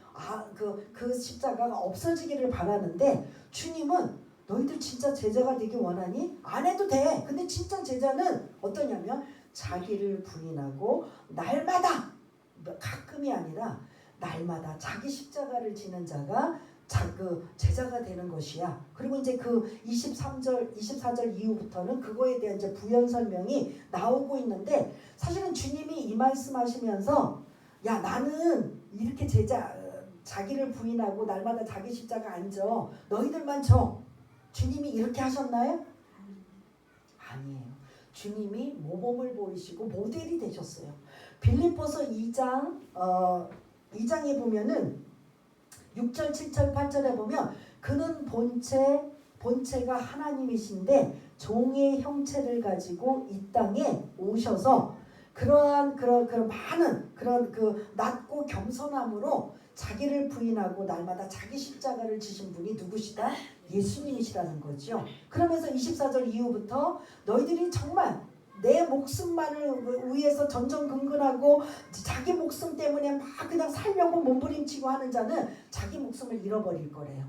Speaker 1: 그 십자가가 없어지기를 바라는데 주님은 너희들 진짜 제자가 되기 원하니? 안 해도 돼. 근데 진짜 제자는 어떠냐면 자기를 부인하고 날마다 가끔이 아니라 날마다 자기 십자가를 지는 자가 그 제자가 되는 것이야. 그리고 이제 그 24절 이후부터는 그거에 대한 이제 부연 설명이 나오고 있는데 사실은 주님이 이 말씀하시면서 야 나는 이렇게 자기를 부인하고 날마다 자기 십자가 안 져. 너희들만 져. 주님이 이렇게 하셨나요? 아니에요. 주님이 모범을 보이시고 모델이 되셨어요. 빌립보서 2장에 보면은 6절, 7절, 8절에 보면 그는 본체가 하나님이신데 종의 형체를 가지고 이 땅에 오셔서 그러한 많은 그 낮고 겸손함으로 자기를 부인하고 날마다 자기 십자가를 지신 분이 누구시다? 예수님이시라는 거죠. 그러면서 24절 이후부터 너희들이 정말 내 목숨만을 위해서 전전긍긍하고 자기 목숨 때문에 막 그냥 살려고 몸부림치고 하는 자는 자기 목숨을 잃어버릴 거래요.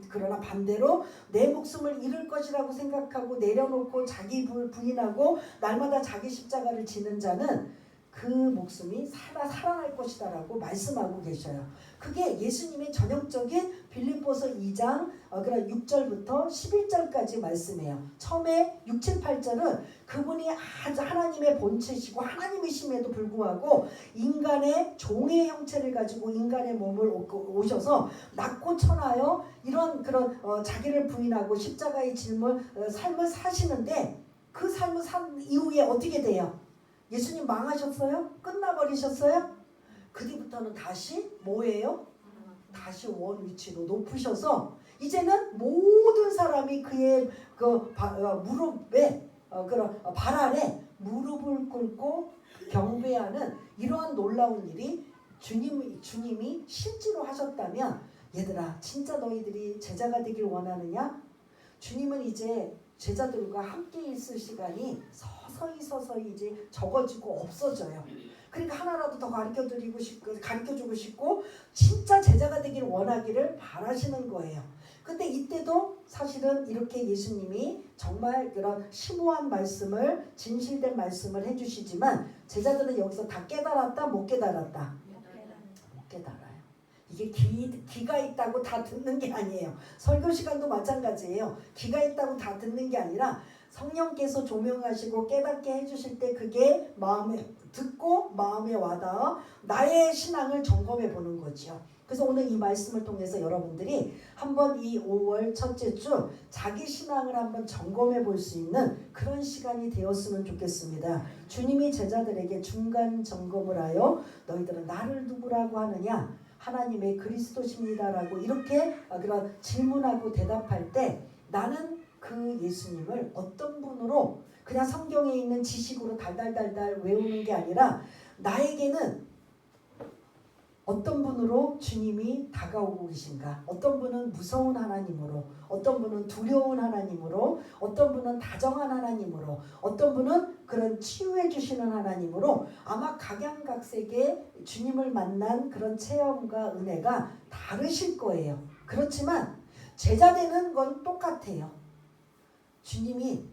Speaker 1: 그러나 반대로 내 목숨을 잃을 것이라고 생각하고 내려놓고 자기 부인하고 날마다 자기 십자가를 지는 자는 그 목숨이 살아날 것이다라고 말씀하고 계셔요. 그게 예수님의 전형적인 빌립보서 2장 그런 6절부터 11절까지 말씀이에요. 처음에 6, 7, 8절은 그분이 아주 하나님의 본체시고 하나님이심에도 불구하고 인간의 종의 형체를 가지고 인간의 몸을 오셔서 낳고 천하여 이런 그런 자기를 부인하고 십자가의 삶을 사시는데 그 삶을 산 이후에 어떻게 돼요? 예수님 망하셨어요? 끝나버리셨어요? 그 뒤부터는 다시 뭐예요? 다시 원 위치로 높으셔서 이제는 모든 사람이 그의 무릎에 그런 발 아래 무릎을 꿇고 경배하는 이러한 놀라운 일이 주님이 실제로 하셨다면 얘들아 진짜 너희들이 제자가 되길 원하느냐? 주님은 이제 제자들과 함께 있을 시간이 서서히 이제 적어지고 없어져요. 그러니까 하나라도 더 가르쳐주고 싶고 진짜 제자가 되길 원하기를 바라시는 거예요. 근데 이때도 사실은 이렇게 예수님이 정말 그런 심오한 말씀을 진실된 말씀을 해주시지만 제자들은 여기서 다 깨달았다 못 깨달았다? 못 깨달아요. 이게 귀가 있다고 다 듣는 게 아니에요. 설교 시간도 마찬가지예요. 귀가 있다고 다 듣는 게 아니라 성령께서 조명하시고 깨닫게 해주실 때 그게 마음에 듣고 마음에 와닿아 나의 신앙을 점검해 보는 거죠. 그래서 오늘 이 말씀을 통해서 여러분들이 한번 이 5월 첫째 주 자기 신앙을 한번 점검해 볼 수 있는 그런 시간이 되었으면 좋겠습니다. 주님이 제자들에게 중간 점검을 하여 너희들은 나를 누구라고 하느냐? 하나님의 그리스도십니다라고 이렇게 그런 질문하고 대답할 때 나는 그 예수님을 어떤 분으로 그냥 성경에 있는 지식으로 달달달달 외우는 게 아니라 나에게는 어떤 분으로 주님이 다가오고 계신가? 어떤 분은 무서운 하나님으로, 어떤 분은 두려운 하나님으로, 어떤 분은 다정한 하나님으로, 어떤 분은 그런 치유해 주시는 하나님으로 아마 각양각색의 주님을 만난 그런 체험과 은혜가 다르실 거예요. 그렇지만 제자 되는 건 똑같아요. 주님이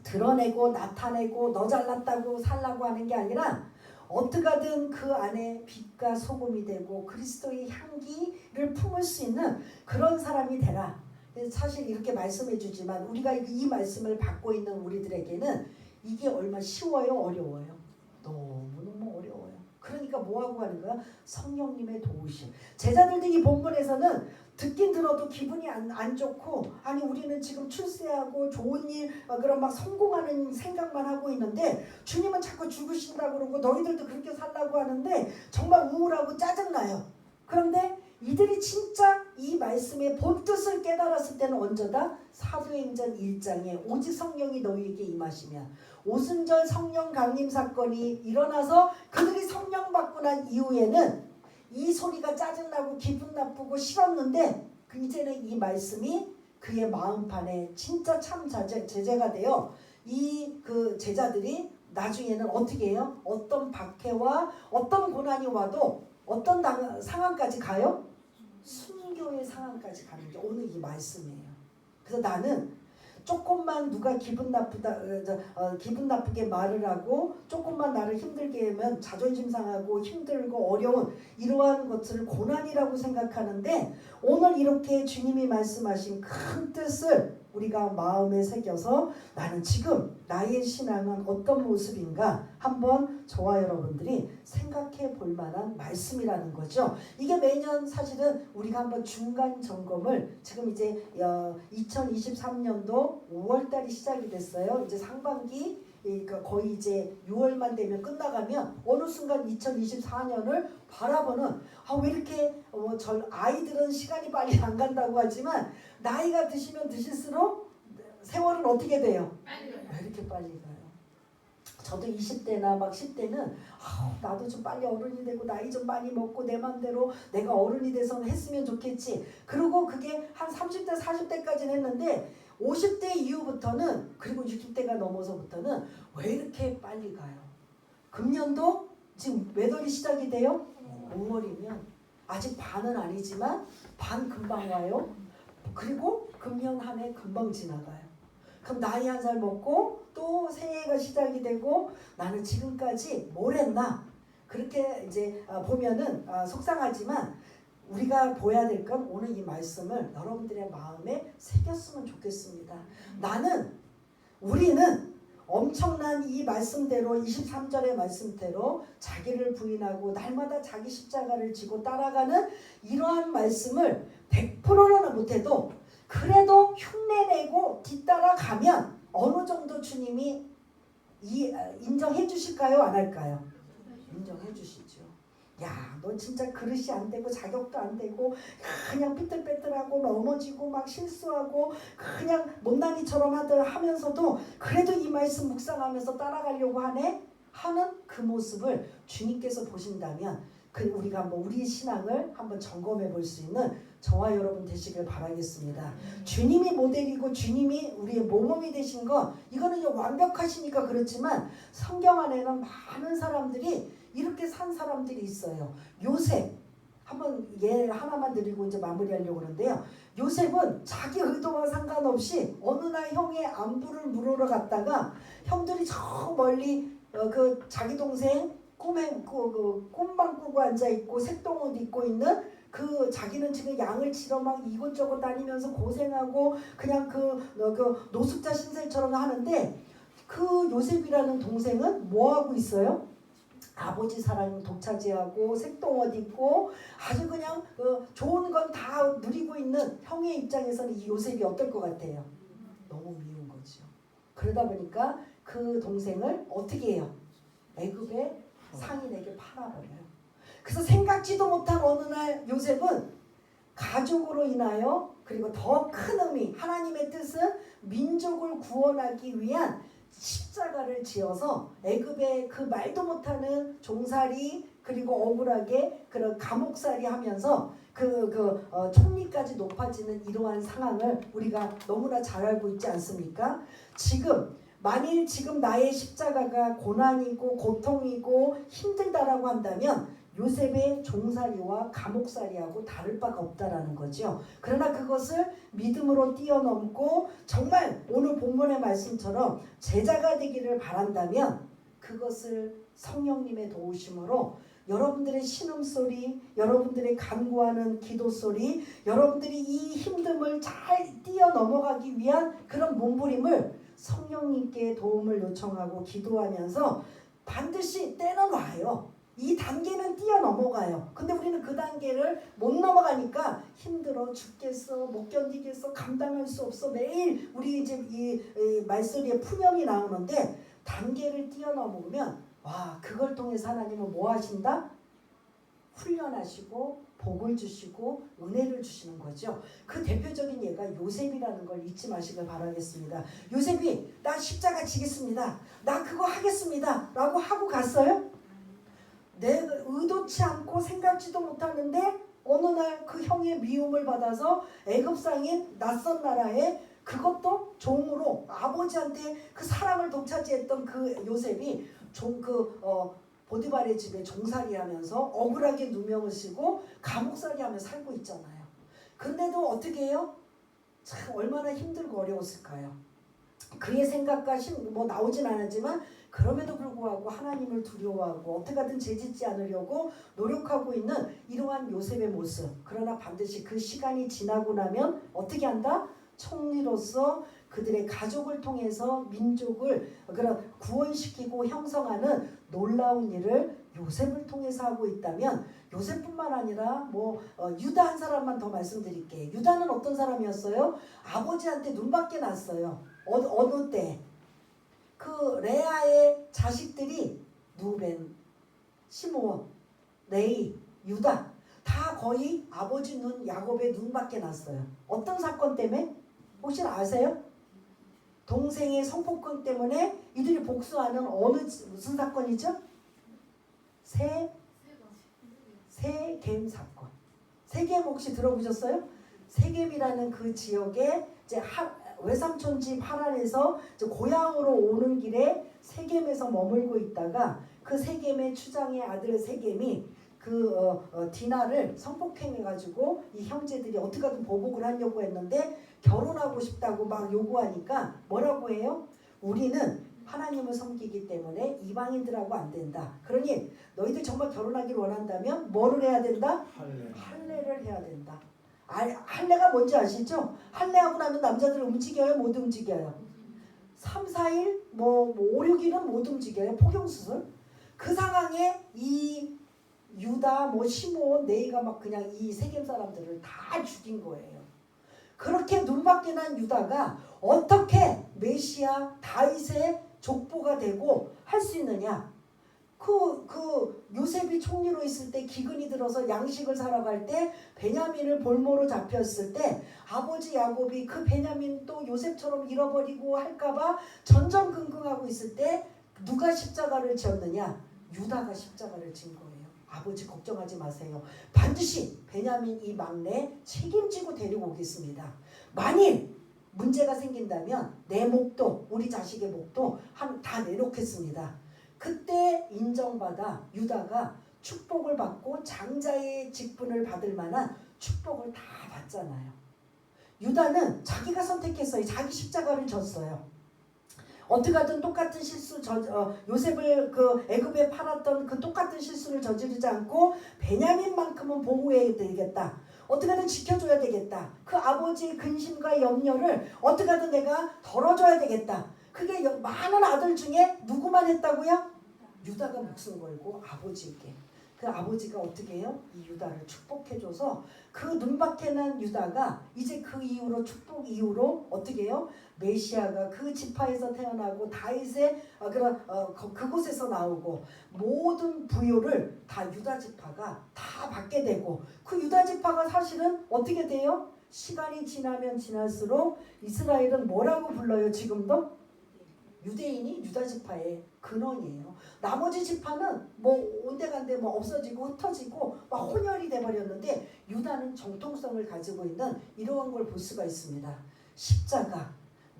Speaker 1: 드러내고 나타내고 너 잘났다고 살라고 하는 게 아니라 어떻게든 그 안에 빛과 소금이 되고 그리스도의 향기를 품을 수 있는 그런 사람이 되라. 사실 이렇게 말씀해 주지만 우리가 이 말씀을 받고 있는 우리들에게는 이게 얼마나 쉬워요? 어려워요? 너무너무 어려워요. 그러니까 뭐하고 하는 거야? 성령님의 도우심. 제자들도 이 본문에서는 듣긴 들어도 기분이 안 좋고 아니 우리는 지금 출세하고 좋은 일 그런 막 성공하는 생각만 하고 있는데 주님은 자꾸 죽으신다고 그러고 너희들도 그렇게 살라고 하는데 정말 우울하고 짜증나요. 그런데 이들이 진짜 이 말씀의 본뜻을 깨달았을 때는 언제다? 사도행전 1장에 오직 성령이 너희에게 임하시면 오순절 성령 강림 사건이 일어나서 그들이 성령 받고 난 이후에는 이 소리가 짜증나고 기분 나쁘고 싫었는데 이제는 이 말씀이 그의 마음판에 진짜 참 제재가 되어 이 그 제자들이 나중에는 어떻게 해요? 어떤 박해와 어떤 고난이 와도 어떤 상황까지 가요? 순교의 상황까지 가는 게 오늘 이 말씀이에요. 그래서 나는 조금만 누가 기분 나쁘게 말을 하고 조금만 나를 힘들게 하면 자존심 상하고 힘들고 어려운 이러한 것들을 고난이라고 생각하는데 오늘 이렇게 주님이 말씀하신 큰 뜻을 우리가 마음에 새겨서 나는 지금 나의 신앙은 어떤 모습인가 한번 저와 여러분들이 생각해 볼 만한 말씀이라는 거죠. 이게 매년 사실은 우리가 한번 중간 점검을 지금 이제 2023년도 5월달이 시작이 됐어요. 이제 상반기 그러니까 거의 이제 6월만 되면 끝나가면 어느 순간 2024년을 바라보는 왜 이렇게 아이들은 시간이 빨리 안 간다고 하지만 나이가 드시면 드실수록 세월은 어떻게 돼요? 왜 이렇게 빨리 가요? 저도 20대나 막 10대는 나도 좀 빨리 어른이 되고 나이 좀 많이 먹고 내 맘대로 내가 어른이 돼서 했으면 좋겠지. 그리고 그게 한 30대 40대까지는 했는데 50대 이후부터는 그리고 60대가 넘어서부터는 왜 이렇게 빨리 가요? 금년도 지금 몇 월이 시작이 돼요? 5월이면 아직 반은 아니지만 반 금방 와요. 그리고 금년 한 해 금방 지나가요. 그럼 나이 한 살 먹고 또 새해가 시작이 되고 나는 지금까지 뭘 했나? 그렇게 이제 보면은 속상하지만 우리가 보야 될 건 오늘 이 말씀을 여러분들의 마음에 새겼으면 좋겠습니다. 우리는 엄청난 이 말씀대로 23절의 말씀대로 자기를 부인하고 날마다 자기 십자가를 지고 따라가는 이러한 말씀을 100%는 못해도 그래도 흉내내고 뒤따라가면 어느 정도 주님이 인정해 주실까요? 안 할까요? 인정해 주시죠. 야, 너 진짜 그릇이 안 되고 자격도 안 되고 그냥 삐뚤빼뚤하고 넘어지고 막 실수하고 그냥 못난이처럼 하면서도 그래도 이 말씀 묵상하면서 따라가려고 하는 그 모습을 주님께서 보신다면 우리가 한번 우리 신앙을 한번 점검해 볼 수 있는 저와 여러분 되시길 바라겠습니다. 주님이 모델이고 주님이 우리의 모범이 되신 건 이거는 완벽하시니까 그렇지만 성경 안에는 많은 사람들이 이렇게 산 사람들이 있어요. 요셉 한번 예 하나만 드리고 이제 마무리하려고 그러는데요. 요셉은 자기 의도와 상관없이 어느 날 형의 안부를 물으러 갔다가 형들이 저 멀리 그 자기 동생 꿈만 꾸고 앉아있고 색동옷 입고 있는 그 자기는 지금 양을 치러 막 이곳저곳 다니면서 고생하고 그냥 그 노숙자 신세처럼 하는데 그 요셉이라는 동생은 뭐하고 있어요? 아버지 사랑 독차지하고 색동옷 입고 아주 그냥 좋은 건 다 누리고 있는 형의 입장에서는 이 요셉이 어떨 것 같아요? 너무 미운 거죠. 그러다 보니까 그 동생을 어떻게 해요? 애굽의 상인에게 팔아버려요. 그래서 생각지도 못한 어느 날 요셉은 가족으로 인하여 그리고 더 큰 의미 하나님의 뜻은 민족을 구원하기 위한 십자가를 지어서 애굽의 그 말도 못하는 종살이 그리고 억울하게 그런 감옥살이 하면서 총리까지 높아지는 이러한 상황을 우리가 너무나 잘 알고 있지 않습니까? 만일 지금 나의 십자가가 고난이고 고통이고 힘들다라고 한다면 요셉의 종살이와 감옥살이하고 다를 바가 없다라는 거죠. 그러나 그것을 믿음으로 뛰어넘고 정말 오늘 본문의 말씀처럼 제자가 되기를 바란다면 그것을 성령님의 도우심으로 여러분들의 신음소리, 여러분들의 간구하는 기도소리, 여러분들이 이 힘듦을 잘 뛰어넘어가기 위한 그런 몸부림을 성령님께 도움을 요청하고 기도하면서 반드시 때는 와요. 이 단계는 뛰어넘어가요. 근데 우리는 그 단계를 못 넘어가니까 힘들어 죽겠어, 못 견디겠어, 감당할 수 없어. 매일 우리 이제 이 말소리에 푸념이 나오는데 단계를 뛰어넘으면 그걸 통해서 하나님은 뭐 하신다? 훈련하시고 복을 주시고 은혜를 주시는 거죠. 그 대표적인 예가 요셉이라는 걸 잊지 마시길 바라겠습니다. 요셉이 나 십자가 지겠습니다. 나 그거 하겠습니다. 라고 하고 갔어요. 내가 의도치 않고 생각지도 못하는데 어느 날 그 형의 미움을 받아서 애굽 상인 낯선 나라에 그것도 종으로 아버지한테 그 사랑을 독차지했던 그 요셉이 보디발의 집에 종살이하면서 억울하게 누명을 쓰고 감옥살이하며 살고 있잖아요. 근데도 어떻게 해요? 참 얼마나 힘들고 어려웠을까요? 그의 생각과 나오진 않았지만 그럼에도 불구하고 하나님을 두려워하고 어떻게 하든 죄짓지 않으려고 노력하고 있는 이러한 요셉의 모습. 그러나 반드시 그 시간이 지나고 나면 어떻게 한다? 총리로서 그들의 가족을 통해서 민족을 구원시키고 형성하는 놀라운 일을 요셉을 통해서 하고 있다면 요셉뿐만 아니라 유다 한 사람만 더 말씀드릴게요. 유다는 어떤 사람이었어요? 아버지한테 눈밖에 났어요. 어느 때? 그 레아의 자식들이 누벤, 시므온, 레위, 유다 다 거의 아버지 눈 야곱의 눈밖에 났어요. 어떤 사건 때문에? 혹시 아세요? 동생의 성폭행 때문에 이들이 복수하는 무슨 사건이죠? 세겜 사건. 세겜 혹시 들어보셨어요? 세겜이라는 그 지역에 이제 외삼촌 집 하란에서 고향으로 오는 길에 세겜에서 머물고 있다가 그 세겜의 추장의 아들 세겜이 디나를 성폭행해가지고 이 형제들이 어떻게든 보복을 하려고 했는데 결혼하고 싶다고 막 요구하니까 뭐라고 해요? 우리는 하나님을 섬기기 때문에 이방인들하고 안 된다. 그러니 너희들 정말 결혼하기를 원한다면 뭐를 해야 된다? 할례를 해야 된다. 할례가 뭔지 아시죠? 할례하고 나면 남자들 움직여요? 못 움직여요? 3, 4일, 5, 6일은 못 움직여요. 포경수술. 그 상황에 이 유다, 시므온, 네이가 막 그냥 이 세겜 사람들을 다 죽인 거예요. 그렇게 눈밖에 난 유다가 어떻게 메시아 다윗의 족보가 되고 할 수 있느냐? 요셉이 총리로 있을 때 기근이 들어서 양식을 사러 갈 때 베냐민을 볼모로 잡혔을 때 아버지 야곱이 그 베냐민 또 요셉처럼 잃어버리고 할까봐 전전긍긍하고 있을 때 누가 십자가를 지었느냐? 유다가 십자가를 진 거예요. 아버지 걱정하지 마세요. 반드시 베냐민 이 막내 책임지고 데리고 오겠습니다. 만일 문제가 생긴다면 내 목도 우리 자식의 목도 다 내놓겠습니다. 그때 인정받아 유다가 축복을 받고 장자의 직분을 받을 만한 축복을 다 받잖아요. 유다는 자기가 선택했어요. 자기 십자가를 졌어요. 어떻게든 똑같은 요셉을 애굽에 팔았던 그 똑같은 실수를 저지르지 않고 베냐민만큼은 보호해야 되겠다. 어떻게든 지켜줘야 되겠다. 그 아버지의 근심과 염려를 어떻게든 내가 덜어줘야 되겠다. 그게 많은 아들 중에 누구만 했다고요? 유다가 목숨 걸고 아버지에게. 그 아버지가 어떻게 해요? 이 유다를 축복해줘서 그 눈밖에 난 유다가 이제 그 이후로 축복 이후로 어떻게 해요? 메시아가 그 지파에서 태어나고 다윗의 그곳에서 나오고 모든 부요를 다 유다 지파가 다 받게 되고 그 유다 지파가 사실은 어떻게 돼요? 시간이 지나면 지날수록 이스라엘은 뭐라고 불러요? 지금도? 유대인이 유다 지파의 근원이에요. 나머지 지파는 온데간데 없어지고 흩어지고 막 혼혈이 돼버렸는데 유다는 정통성을 가지고 있는 이러한 걸 볼 수가 있습니다. 십자가,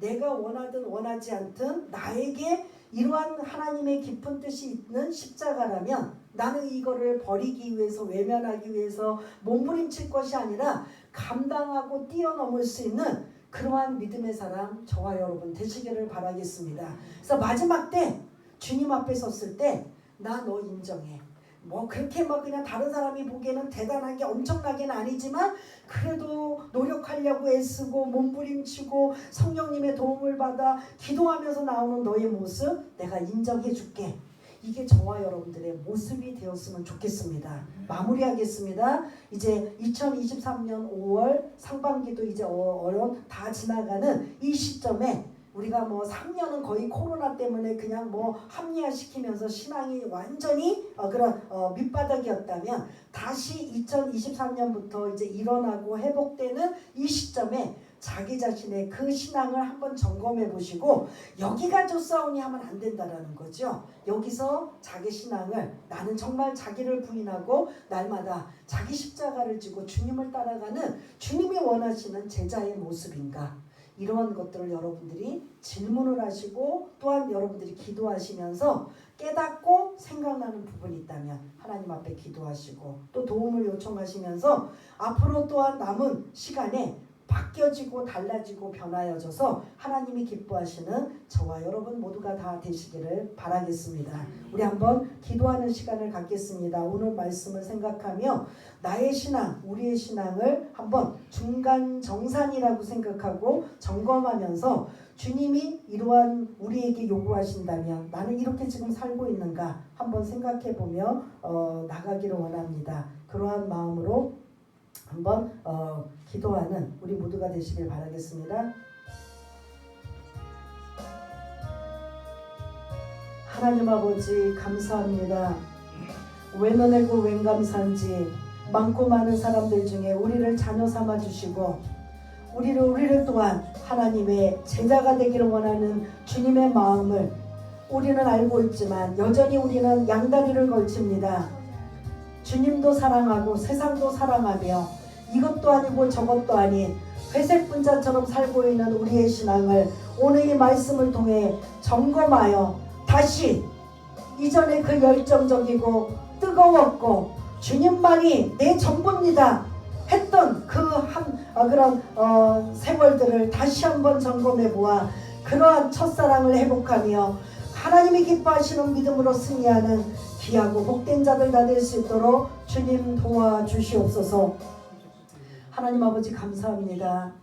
Speaker 1: 내가 원하든 원하지 않든 나에게 이러한 하나님의 깊은 뜻이 있는 십자가라면 나는 이거를 버리기 위해서 외면하기 위해서 몸부림칠 것이 아니라 감당하고 뛰어넘을 수 있는 그러한 믿음의 사람 저와 여러분 되시기를 바라겠습니다. 그래서 마지막 때 주님 앞에 섰을 때 나 너 인정해. 그렇게 그냥 다른 사람이 보기에는 대단하게 엄청나게는 아니지만 그래도 노력하려고 애쓰고 몸부림치고 성령님의 도움을 받아 기도하면서 나오는 너의 모습 내가 인정해 줄게. 이게 저와 여러분들의 모습이 되었으면 좋겠습니다. 마무리하겠습니다. 이제 2023년 5월 상반기도 이제 다 지나가는 이 시점에 우리가 3년은 거의 코로나 때문에 그냥 합리화시키면서 신앙이 완전히 밑바닥이었다면 다시 2023년부터 이제 일어나고 회복되는 이 시점에 자기 자신의 그 신앙을 한번 점검해 보시고 여기가 좋사오니 하면 안 된다라는 거죠. 여기서 자기 신앙을 나는 정말 자기를 부인하고 날마다 자기 십자가를 지고 주님을 따라가는 주님이 원하시는 제자의 모습인가, 이러한 것들을 여러분들이 질문을 하시고 또한 여러분들이 기도하시면서 깨닫고 생각나는 부분이 있다면 하나님 앞에 기도하시고 또 도움을 요청하시면서 앞으로 또한 남은 시간에 바뀌어지고 달라지고 변화여져서 하나님이 기뻐하시는 저와 여러분 모두가 다 되시기를 바라겠습니다. 우리 한번 기도하는 시간을 갖겠습니다. 오늘 말씀을 생각하며 나의 신앙, 우리의 신앙을 한번 중간 정산이라고 생각하고 점검하면서 주님이 이러한 우리에게 요구하신다면 나는 이렇게 지금 살고 있는가 한번 생각해보며 나가기를 원합니다. 그러한 마음으로 한번 기도하는 우리 모두가 되시길 바라겠습니다. 하나님 아버지 감사합니다. 웬 은혜고 웬 감사인지 많고 많은 사람들 중에 우리를 자녀 삼아 주시고 우리를 또한 하나님의 제자가 되기를 원하는 주님의 마음을 우리는 알고 있지만 여전히 우리는 양다리를 걸칩니다. 주님도 사랑하고 세상도 사랑하며 이것도 아니고 저것도 아닌 회색 분자처럼 살고 있는 우리의 신앙을 오늘 이 말씀을 통해 점검하여 다시 이전에 그 열정적이고 뜨거웠고 주님만이 내 전부입니다 했던 그런 세월들을 다시 한번 점검해 보아 그러한 첫사랑을 회복하며 하나님이 기뻐하시는 믿음으로 승리하는 귀하고 복된 자들 다 될 수 있도록 주님 도와주시옵소서. 하나님 아버지 감사합니다.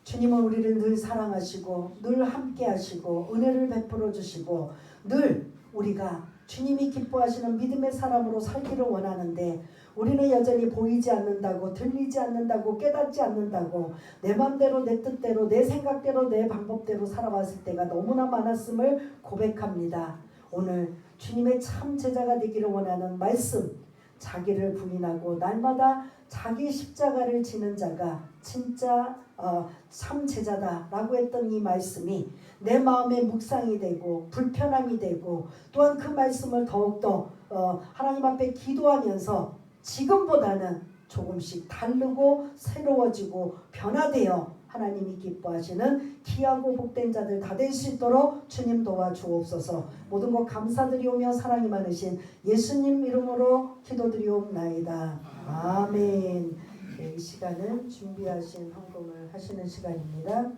Speaker 1: 주님은 우리를 늘 사랑하시고 늘 함께 하시고 은혜를 베풀어 주시고 늘 우리가 주님이 기뻐하시는 믿음의 사람으로 살기를 원하는데 우리는 여전히 보이지 않는다고 들리지 않는다고 깨닫지 않는다고 내 맘대로 내 뜻대로 내 생각대로 내 방법대로 살아왔을 때가 너무나 많았음을 고백합니다. 오늘 주님의 참 제자가 되기를 원하는 말씀, 자기를 부인하고 날마다 자기 십자가를 지는 자가 진짜 참 제자다라고 했던 이 말씀이 내 마음에 묵상이 되고 불편함이 되고 또한 그 말씀을 더욱더 하나님 앞에 기도하면서 지금보다는 조금씩 다르고 새로워지고 변화되어 하나님이 기뻐하시는 귀하고 복된 자들 다 될 수 있도록 주님 도와주옵소서. 모든 것 감사드리오며 사랑이 많으신 예수님 이름으로 기도드리옵나이다. 아멘. 이 시간은 준비하신 헌금을 하시는 시간입니다.